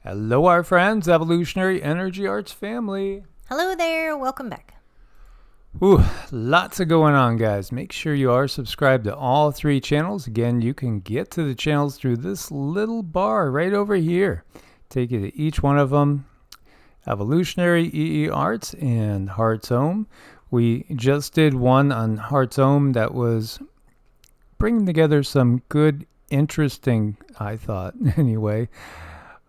Hello, our friends, Evolutionary Energy Arts family. Hello there, welcome back. Ooh, lots of going on, guys. Make sure you are subscribed to all three channels. Again, you can get to the channels through this little bar right over here. Take you to each one of them. Evolutionary, EEARTS, and Hearts-Ohm. We just did one on Hearts-Ohm that was bringing together some good, interesting, I thought, anyway,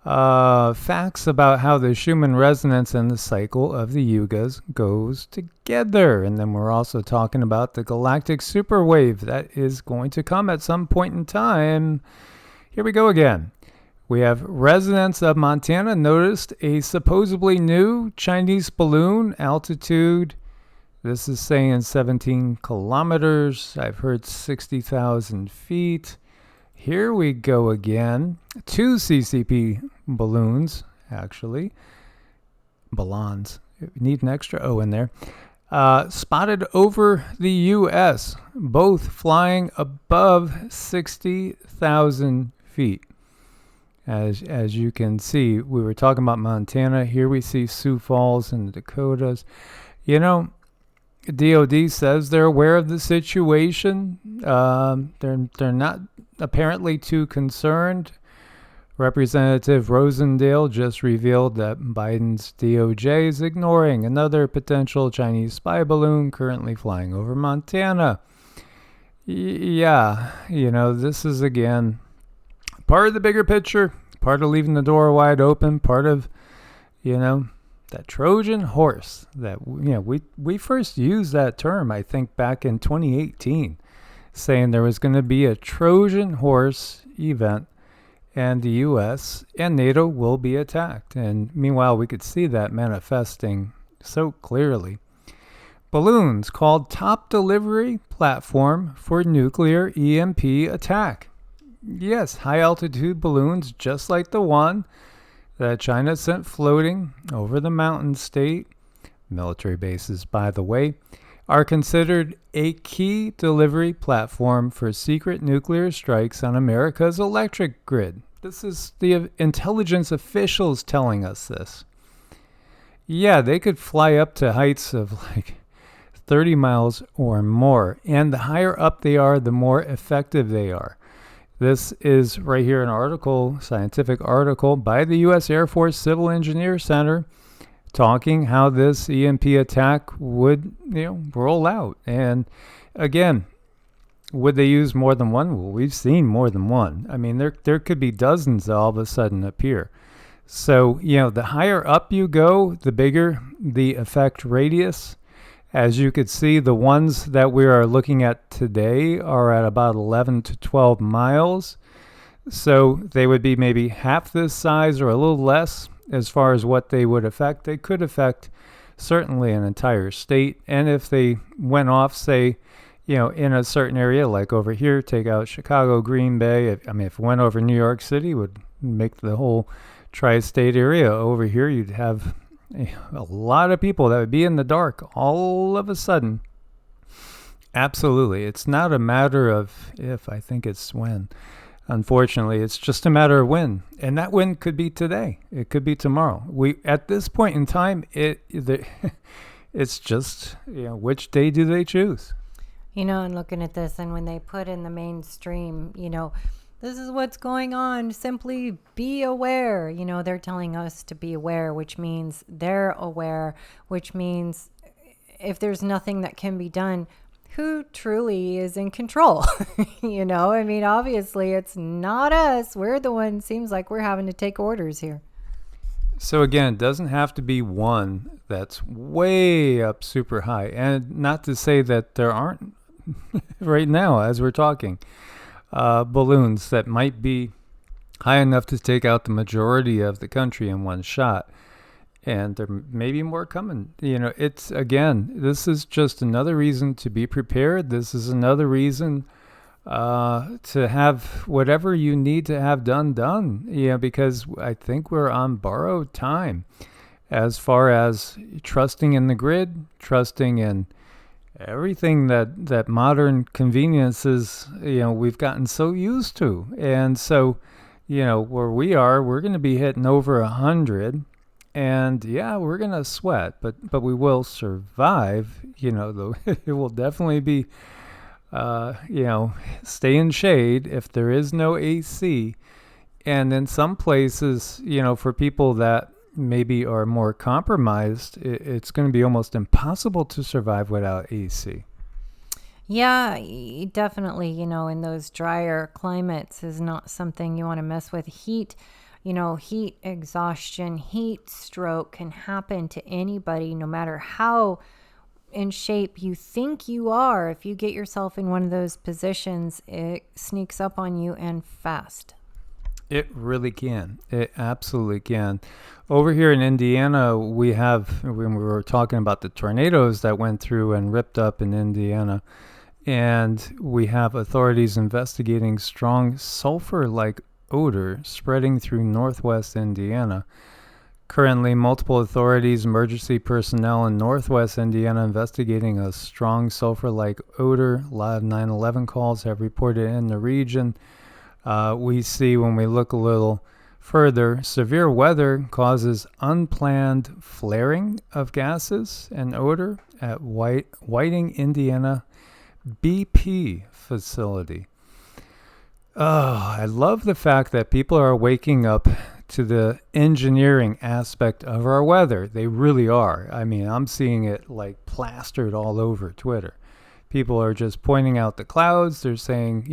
facts about how the Schumann resonance and the cycle of the yugas goes together. And then we're also talking about the galactic superwave that is going to come at some point in time. Here we go again. We have residents of Montana noticed a supposedly new Chinese balloon altitude. This is saying 17 kilometers. I've heard 60,000 feet. Here we go again. 2 CCP balloons, actually. Ballons. Need an extra O in there. Spotted over the U.S., both flying above 60,000 feet. As you can see, we were talking about Montana. Here we see Sioux Falls in the Dakotas. You know, DOD says they're aware of the situation. They're not apparently too concerned. Representative Rosendale just revealed that Biden's DOJ is ignoring another potential Chinese spy balloon currently flying over Montana. Yeah, you know, this is again part of the bigger picture, part of leaving the door wide open, part of, you know, that Trojan horse that, you know, we first used that term, I think, back in 2018, saying there was going to be a Trojan horse event and the U.S. and NATO will be attacked. And meanwhile, we could see that manifesting so clearly. Balloons called top delivery platform for nuclear EMP attack. Yes, high-altitude balloons, just like the one that China sent floating over the mountain state, military bases, by the way, are considered a key delivery platform for secret nuclear strikes on America's electric grid. This is the intelligence officials telling us this. Yeah, they could fly up to heights of like 30 miles or more, and the higher up they are, the more effective they are. This is right here an article, scientific article by the U.S. Air Force Civil Engineer Center, talking how this EMP attack would, you know, roll out. And again, would they use more than one? Well, we've seen more than one. I mean, there could be dozens that all of a sudden appear. So, you know, the higher up you go, the bigger the effect radius. As you could see, the ones that we are looking at today are at about 11 to 12 miles. So they would be maybe half this size or a little less as far as what they would affect. They could affect certainly an entire state. And if they went off, say, you know, in a certain area, like over here, take out Chicago, Green Bay. If it went over New York City, would make the whole tri-state area. Over here, you'd have a lot of people that would be in the dark all of a sudden. Absolutely. It's not a matter of if, I think it's when. Unfortunately, it's just a matter of when. And that when could be today. It could be tomorrow. At this point in time, it's just, you know, which day do they choose? You know, and looking at this, and when they put in the mainstream, you know, this is what's going on, simply be aware. You know, they're telling us to be aware, which means they're aware, which means if there's nothing that can be done, who truly is in control? You know, I mean, obviously it's not us. We're the one, seems like we're having to take orders here. So again, it doesn't have to be one that's way up super high. And not to say that there aren't right now as we're talking. Balloons that might be high enough to take out the majority of the country in one shot. And there may be more coming. You know, it's, again, this is just another reason to be prepared. This is another reason to have whatever you need to have done. You know, because I think we're on borrowed time as far as trusting in the grid, trusting in everything that modern conveniences, you know, we've gotten so used to. And so, where we are, we're going to be hitting over 100. And yeah, we're going to sweat, but we will survive. Though it will definitely be, stay in shade if there is no AC. And in some places, for people that maybe are more compromised, it's going to be almost impossible to survive without AC. Yeah, definitely, in those drier climates is not something you want to mess with. Heat exhaustion, heat stroke can happen to anybody, no matter how in shape you think you are. If you get yourself in one of those positions, it sneaks up on you and fast. It really can. It absolutely can. Over here in Indiana, when we were talking about the tornadoes that went through and ripped up in Indiana, and we have authorities investigating strong sulfur-like odor spreading through northwest Indiana. Currently, multiple authorities, emergency personnel in northwest Indiana investigating a strong sulfur-like odor. A lot of 911 calls have reported in the region. We see when we look a little further, severe weather causes unplanned flaring of gases and odor at Whiting, Indiana BP facility. Oh, I love the fact that people are waking up to the engineering aspect of our weather. They really are. I mean, I'm seeing it like plastered all over Twitter. People are just pointing out the clouds. They're saying,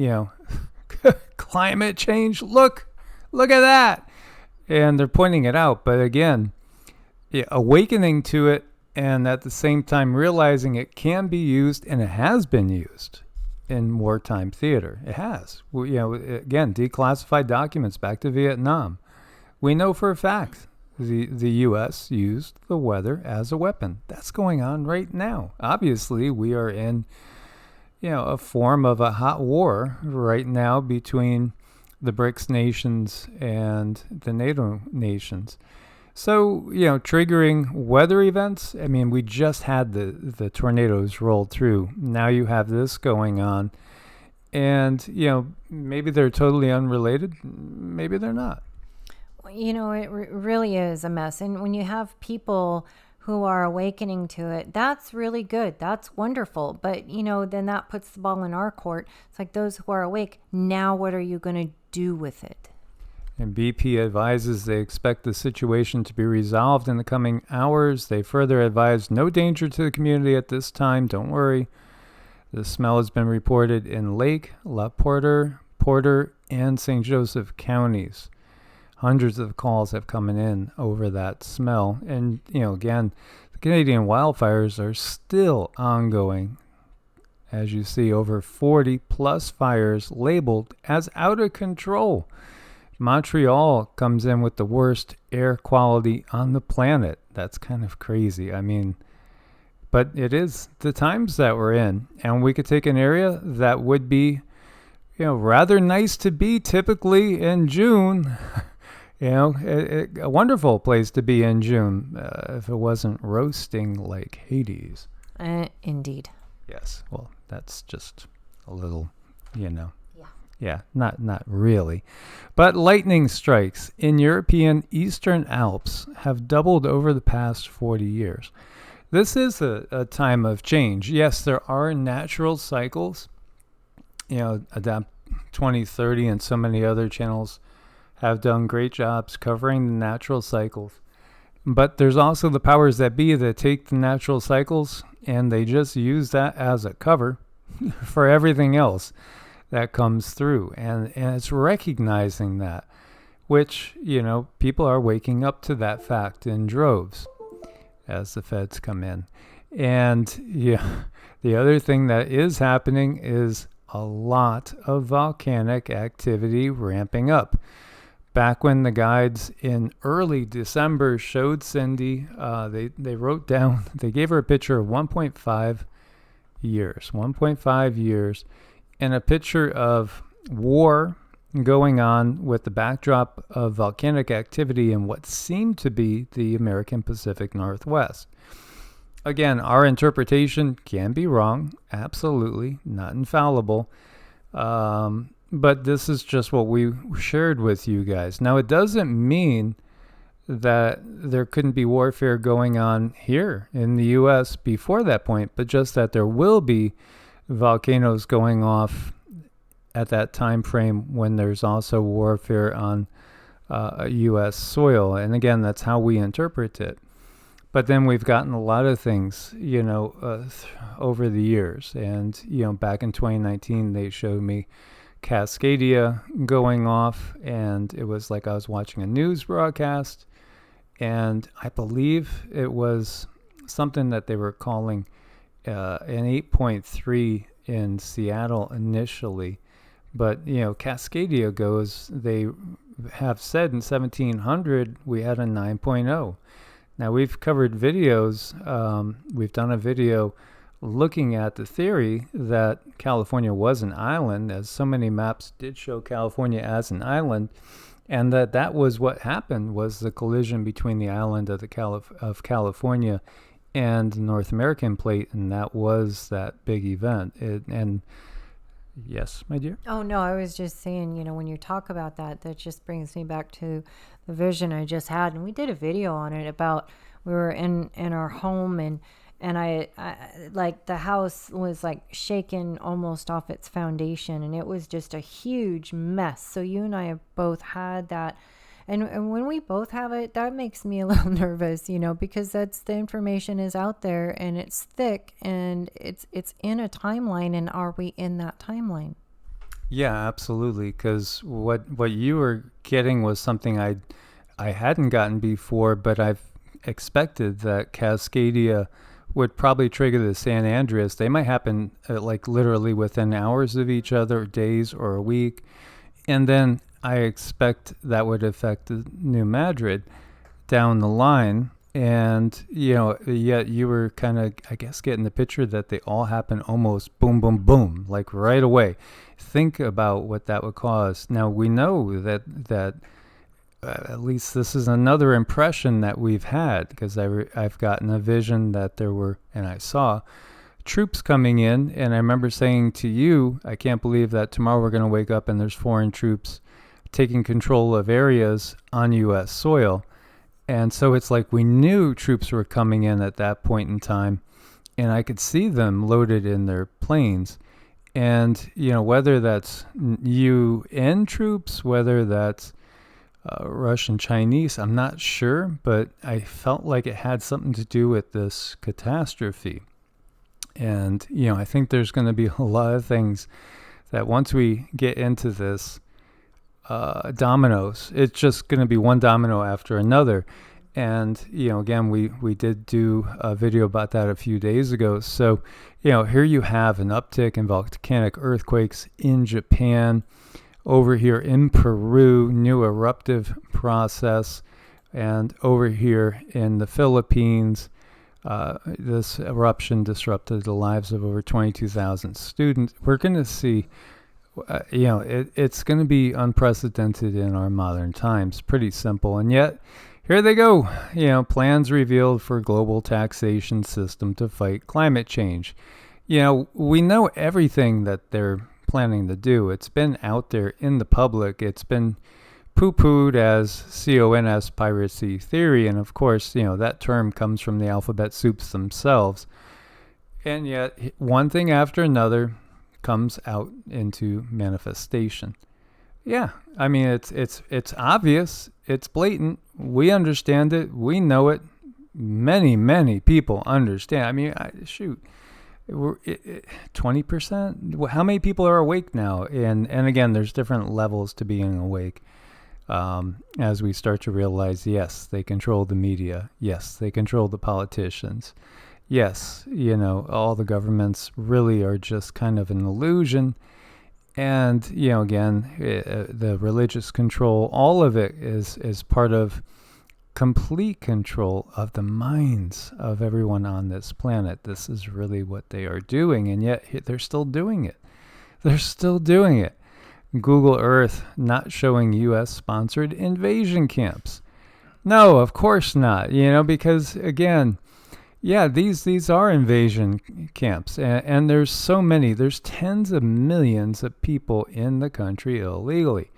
climate change, look at that. And they're pointing it out. But again, awakening to it, and at the same time realizing it can be used, and it has been used in wartime theater. It has. Again, declassified documents back to Vietnam. We know for a fact the U.S. used the weather as a weapon. That's going on right now. Obviously, we are in a form of a hot war right now between the BRICS nations and the NATO nations. So, triggering weather events, I mean, we just had the tornadoes rolled through. Now you have this going on. And, maybe they're totally unrelated. Maybe they're not. It really is a mess. And when you have people who are awakening to it, that's really good. That's wonderful. But, then that puts the ball in our court. It's like those who are awake, now what are you going to do with it? And BP advises they expect the situation to be resolved in the coming hours. They further advise no danger to the community at this time. Don't worry. The smell has been reported in Lake, La Porter, and St. Joseph counties. Hundreds of calls have come in over that smell. And, again, the Canadian wildfires are still ongoing. As you see, over 40 plus fires labeled as out of control. Montreal comes in with the worst air quality on the planet. That's kind of crazy. I mean, but it is the times that we're in. And we could take an area that would be, rather nice to be typically in June. A wonderful place to be in June if it wasn't roasting like Hades. Indeed. Yes. Well, that's just a little, Yeah, not really. But lightning strikes in European Eastern Alps have doubled over the past 40 years. This is a time of change. Yes, there are natural cycles. Adapt 2030 and so many other channels have done great jobs covering the natural cycles. But there's also the powers that be that take the natural cycles and they just use that as a cover for everything else that comes through. And it's recognizing that, which, people are waking up to that fact in droves as the feds come in. And the other thing that is happening is a lot of volcanic activity ramping up. Back when the guides in early December showed Cindy, they wrote down, they gave her a picture of 1.5 years, and a picture of war going on with the backdrop of volcanic activity in what seemed to be the American Pacific Northwest. Again, our interpretation can be wrong, absolutely, not infallible. but this is just what we shared with you guys. Now, it doesn't mean that there couldn't be warfare going on here in the U.S. before that point, but just that there will be volcanoes going off at that time frame when there's also warfare on U.S. soil. And again, that's how we interpret it. But then we've gotten a lot of things, over the years. And, back in 2019, they showed me Cascadia going off, and it was like I was watching a news broadcast. And I believe it was something that they were calling an 8.3 in Seattle initially. But, Cascadia goes, they have said in 1700 we had a 9.0. Now, we've covered videos. We've done a video looking at the theory that California was an island, as so many maps did show California as an island, and that was what happened, was the collision between the island of California and the North American plate, and that was that big event. And yes, my dear? Oh, no, I was just saying, when you talk about that just brings me back to the vision I just had. And we did a video on it about, we were in our home, and I like the house was like shaken almost off its foundation, and it was just a huge mess. So you and I have both had that. And when we both have it, that makes me a little nervous, because the information is out there and it's thick and it's in a timeline. And are we in that timeline? Yeah, absolutely. Because what you were getting was something I hadn't gotten before, but I've expected that Cascadia would probably trigger the San Andreas. They might happen like literally within hours of each other, days or a week. And then I expect that would affect New Madrid down the line. And, yet you were kind of, I guess, getting the picture that they all happen almost boom, boom, boom, like right away. Think about what that would cause. Now, we know that at least this is another impression that we've had, because I've gotten a vision that there were, and I saw troops coming in. And I remember saying to you, I can't believe that tomorrow we're going to wake up and there's foreign troops taking control of areas on U.S. soil. And so it's like we knew troops were coming in at that point in time, and I could see them loaded in their planes. And, whether that's UN troops, whether that's Russian, Chinese, I'm not sure, but I felt like it had something to do with this catastrophe. And, I think there's going to be a lot of things that once we get into this, dominoes, it's just going to be one domino after another. And, again, we did do a video about that a few days ago. So, here you have an uptick in volcanic earthquakes in Japan, over here in Peru, new eruptive process, and over here in the Philippines, this eruption disrupted the lives of over 22,000 students. We're going to see it's going to be unprecedented in our modern times. Pretty simple. And yet, here they go. Plans revealed for global taxation system to fight climate change. We know everything that they're planning to do. It's been out there in the public. It's been poo-pooed as CONS piracy theory. And of course, that term comes from the alphabet soups themselves. And yet, one thing after another comes out into manifestation. Yeah, I mean, it's obvious, it's blatant, we understand it, we know it, many people understand. I mean, shoot, we're 20%. How many people are awake now? And again, there's different levels to being awake. As we start to realize, yes, they control the media, yes, they control the politicians. Yes, all the governments really are just kind of an illusion. And, again, the religious control, all of it is part of complete control of the minds of everyone on this planet. This is really what they are doing, and yet they're still doing it. They're still doing it. Google Earth not showing U.S.-sponsored invasion camps. No, of course not, because, again, Yeah, these are invasion camps, and there's so many. There's tens of millions of people in the country illegally,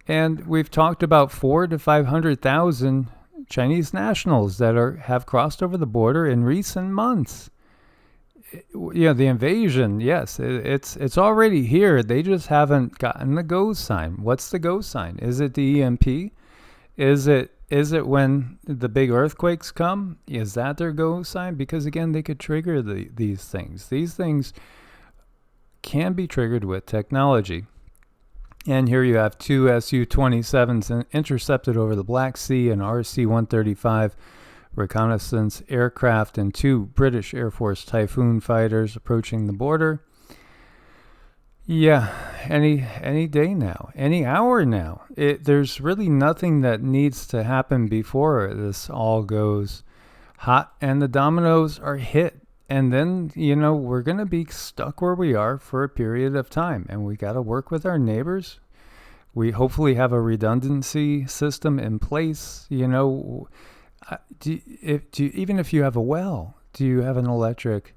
and we've talked about 4 to 500,000 Chinese nationals that have crossed over the border in recent months. Yeah, the invasion, yes, it's already here. They just haven't gotten the go sign. What's the go sign? Is it the EMP? Is it when the big earthquakes come? Is that their go sign? Because again, they could trigger these things. These things can be triggered with technology. And here you have two Su-27s intercepted over the Black Sea, and RC-135 reconnaissance aircraft, and two British Air Force Typhoon fighters approaching the border. Yeah, any day now, any hour now. There's really nothing that needs to happen before this all goes hot and the dominoes are hit. And then, we're going to be stuck where we are for a period of time. And we got to work with our neighbors. We hopefully have a redundancy system in place. Even if you have a well, do you have an electric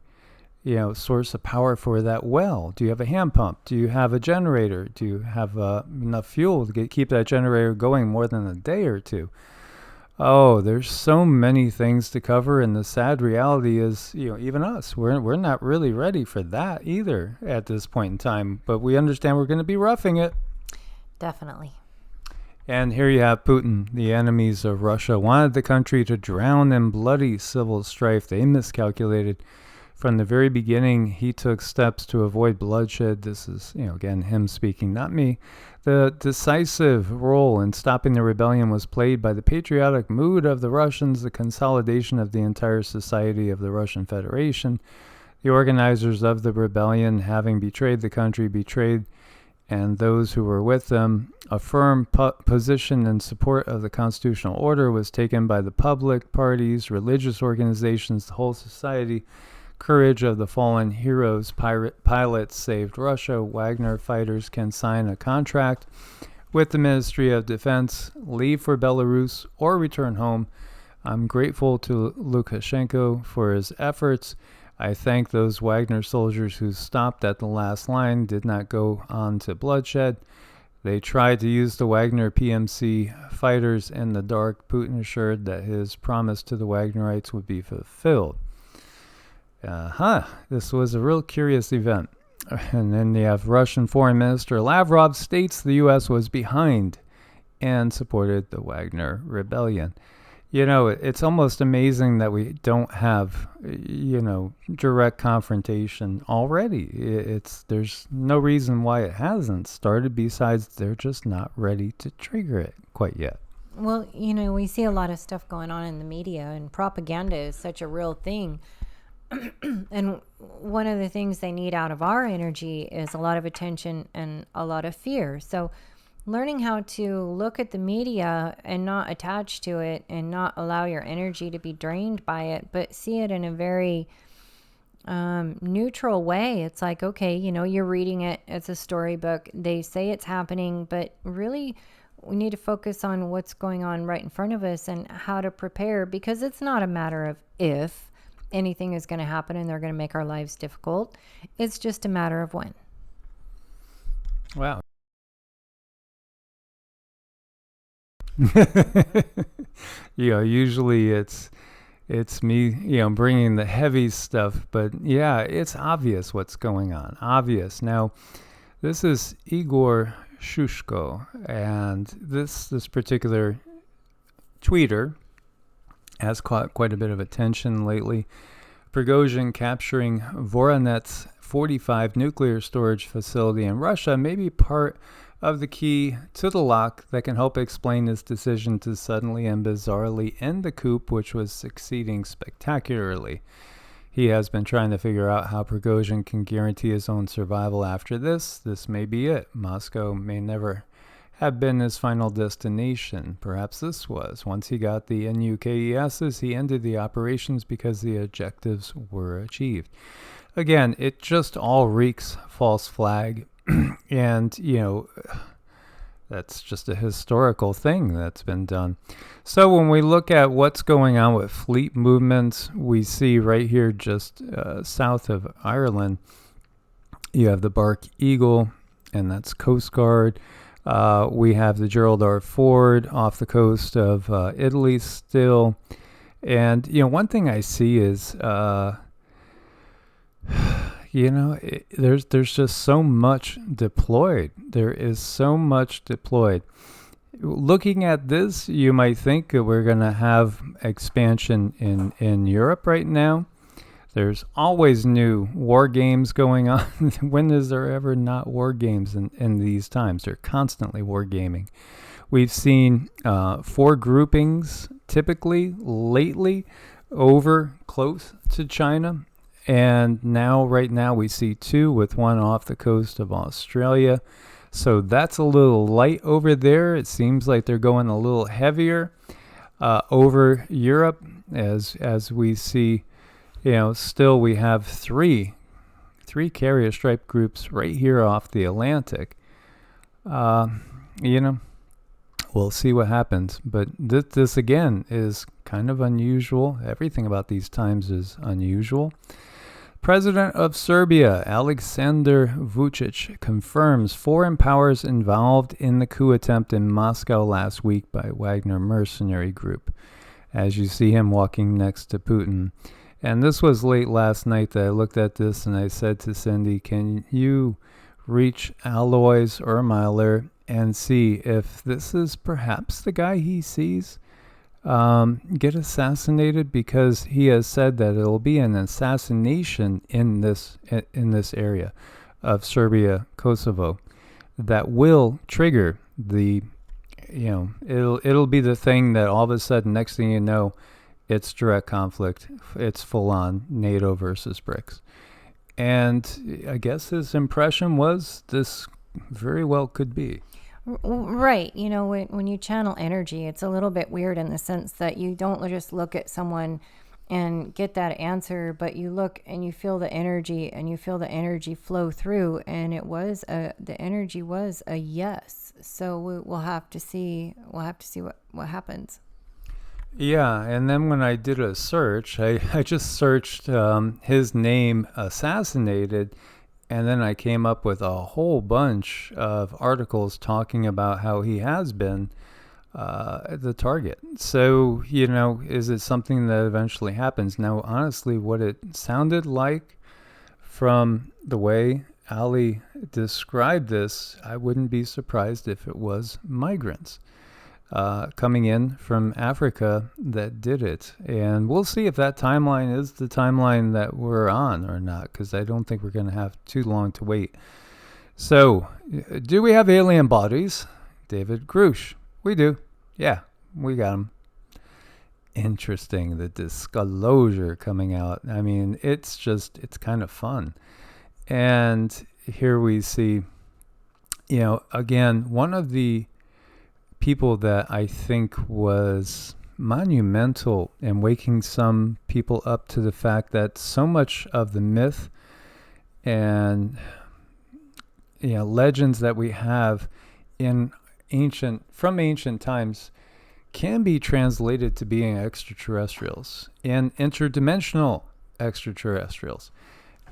source of power for that well? Do you have a hand pump? Do you have a generator? Do you have enough fuel to keep that generator going more than a day or two? Oh, there's so many things to cover, and the sad reality is, even us, we're not really ready for that either at this point in time, but we understand we're going to be roughing it. Definitely. And here you have Putin. The enemies of Russia wanted the country to drown in bloody civil strife. They miscalculated. From the very beginning, he took steps to avoid bloodshed. This is, again, him speaking, not me. The decisive role in stopping the rebellion was played by the patriotic mood of the Russians, the consolidation of the entire society of the Russian Federation. The organizers of the rebellion, having betrayed the country, betrayed and those who were with them. A firm position in support of the constitutional order was taken by the public, parties, religious organizations, the whole society. Courage of the fallen heroes, pilots saved Russia. Wagner fighters can sign a contract with the Ministry of Defense, leave for Belarus, or return home. I'm grateful to Lukashenko for his efforts. I thank those Wagner soldiers who stopped at the last line, did not go on to bloodshed. They tried to use the Wagner PMC fighters in the dark. Putin assured that his promise to the Wagnerites would be fulfilled. This was a real curious event. And then you have Russian Foreign Minister Lavrov states the U.S. was behind and supported the Wagner rebellion. It's almost amazing that we don't have, direct confrontation already. There's no reason why it hasn't started besides they're just not ready to trigger it quite yet. Well, we see a lot of stuff going on in the media, and propaganda is such a real thing. And one of the things they need out of our energy is a lot of attention and a lot of fear. So learning how to look at the media and not attach to it and not allow your energy to be drained by it, but see it in a very neutral way. It's like, okay, you're reading it. It's a storybook. They say it's happening, but really we need to focus on what's going on right in front of us and how to prepare, because it's not a matter of if anything is going to happen and they're going to make our lives difficult. It's just a matter of when. Wow. Usually it's me, bringing the heavy stuff, but yeah, it's obvious what's going on. Obvious. Now, this is Igor Shushko, and this particular tweeter has caught quite a bit of attention lately. Prigozhin capturing Voronezh's 45 nuclear storage facility in Russia may be part of the key to the lock that can help explain his decision to suddenly and bizarrely end the coup, which was succeeding spectacularly. He has been trying to figure out how Prigozhin can guarantee his own survival after this. This may be it. Moscow may never have been his final destination. Perhaps this was. Once he got the NUKESs, he ended the operations because the objectives were achieved. Again, it just all reeks false flag. And, That's just a historical thing that's been done. So when we look at what's going on with fleet movements, we see right here just south of Ireland, you have the Bark Eagle, and that's Coast Guard. We have the Gerald R. Ford off the coast of Italy still. And, one thing I see is, there's just so much deployed. There is so much deployed. Looking at this, you might think that we're going to have expansion in Europe right now. There's always new war games going on. When is there ever not war games in these times? They're constantly war gaming. We've seen 4 groupings typically lately over close to China. And right now we see 2 with 1 off the coast of Australia. So that's a little light over there. It seems like they're going a little heavier over Europe as we see. Still we have three carrier strike groups right here off the Atlantic. We'll see what happens. But this again is kind of unusual. Everything about these times is unusual. President of Serbia, Aleksandar Vučić, confirms foreign powers involved in the coup attempt in Moscow last week by Wagner mercenary group. As you see him walking next to Putin. And this was late last night that I looked at this and I said to Cindy, can you reach Alois Ermiler and see if this is perhaps the guy he sees get assassinated? Because he has said that it'll be an assassination in this area of Serbia, Kosovo, that will trigger the, it'll be the thing that all of a sudden, next thing you know, it's direct conflict. It's full on NATO versus BRICS. And I guess his impression was this very well could be. Right. When you channel energy, it's a little bit weird in the sense that you don't just look at someone and get that answer, but you look and you feel the energy and you feel the energy flow through. And the energy was a yes. So we'll have to see what happens. Yeah, and then when I did a search, I just searched his name assassinated, and then I came up with a whole bunch of articles talking about how he has been the target. So, is it something that eventually happens? Now, honestly, what it sounded like from the way Ali described this, I wouldn't be surprised if it was migrants coming in from Africa that did it. And we'll see if that timeline is the timeline that we're on or not, because I don't think we're going to have too long to wait. So, do we have alien bodies? David Grush. We do. Yeah, we got them. Interesting, the disclosure coming out. I mean, it's kind of fun. And here we see, again, one of the people that I think was monumental in waking some people up to the fact that so much of the myth and legends that we have from ancient times can be translated to being extraterrestrials and interdimensional extraterrestrials.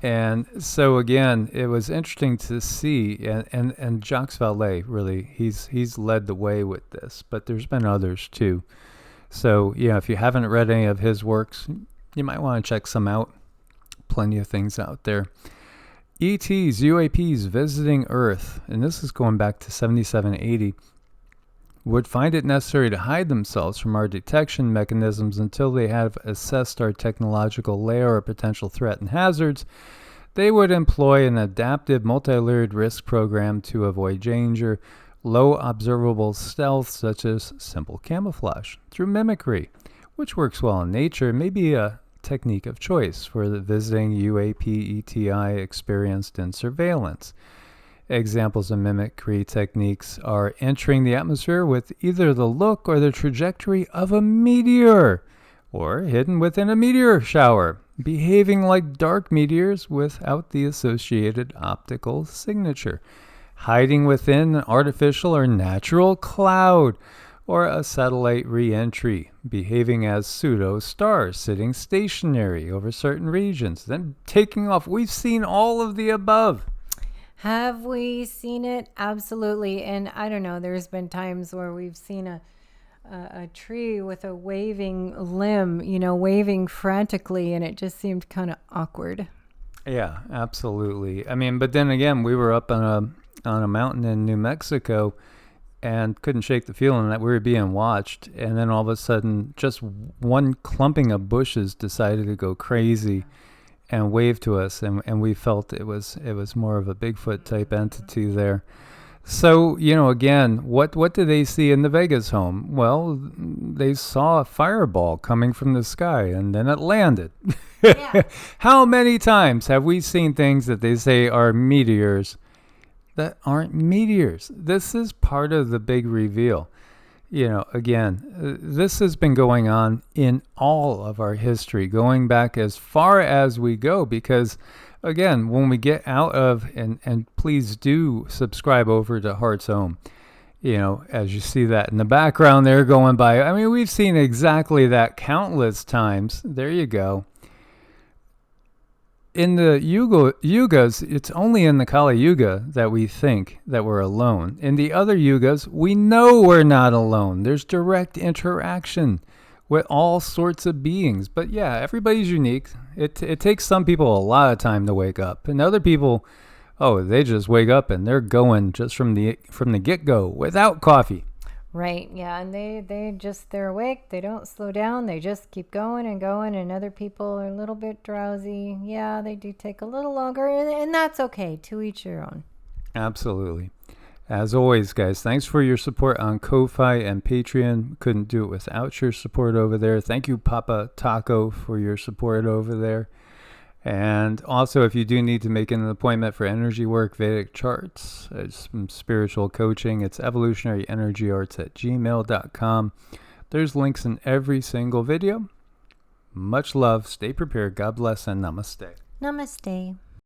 And so again, it was interesting to see, and Jacques Vallée, really, he's led the way with this, but there's been others too. So if you haven't read any of his works, you might want to check some out. Plenty of things out there. ETs, UAPs visiting Earth, and this is going back to 7780, would find it necessary to hide themselves from our detection mechanisms until they have assessed our technological layer or potential threat and hazards. They would employ an adaptive multi-layered risk program to avoid danger, low observable stealth such as simple camouflage through mimicry, which works well in nature, may be a technique of choice for the visiting UAP ETI experienced in surveillance. Examples of mimicry techniques are entering the atmosphere with either the look or the trajectory of a meteor, or hidden within a meteor shower, behaving like dark meteors without the associated optical signature. hiding within an artificial or natural cloud, or a satellite re-entry, behaving as pseudo-stars, sitting stationary over certain regions, then taking off. We've seen all of the above. Have we seen it? Absolutely. And I don't know, there's been times where we've seen a tree with a waving limb, waving frantically, and it just seemed kind of awkward. Yeah, absolutely. I mean, but then again, we were up on a mountain in New Mexico and couldn't shake the feeling that we were being watched. And then all of a sudden, just one clumping of bushes decided to go crazy and wave to us. And we felt it was more of a Bigfoot type entity there. So, again, what did they see in the Vegas home? Well, they saw a fireball coming from the sky, and then it landed. Yeah. How many times have we seen things that they say are meteors that aren't meteors? This is part of the big reveal. Again, this has been going on in all of our history, going back as far as we go, because again, when we get out of, and please do subscribe over to Heart's Home, as you see that in the background there going by. I mean, we've seen exactly that countless times. There you go. In the yugas, it's only in the Kali Yuga that we think that we're alone. In the other yugas, we know we're not alone. There's direct interaction with all sorts of beings. But yeah, everybody's unique. It takes some people a lot of time to wake up, and other people, they just wake up and they're going just from the get-go without coffee. Right, yeah, and they're awake, they don't slow down, they just keep going and going, and other people are a little bit drowsy. Yeah, they do take a little longer, and that's okay, to each your own. Absolutely. As always, guys, thanks for your support on Ko-Fi and Patreon. Couldn't do it without your support over there. Thank you, Papa Taco, for your support over there. And also, if you do need to make an appointment for energy work, Vedic charts, some spiritual coaching, it's evolutionaryenergyarts@gmail.com. There's links in every single video. Much love. Stay prepared. God bless and namaste. Namaste.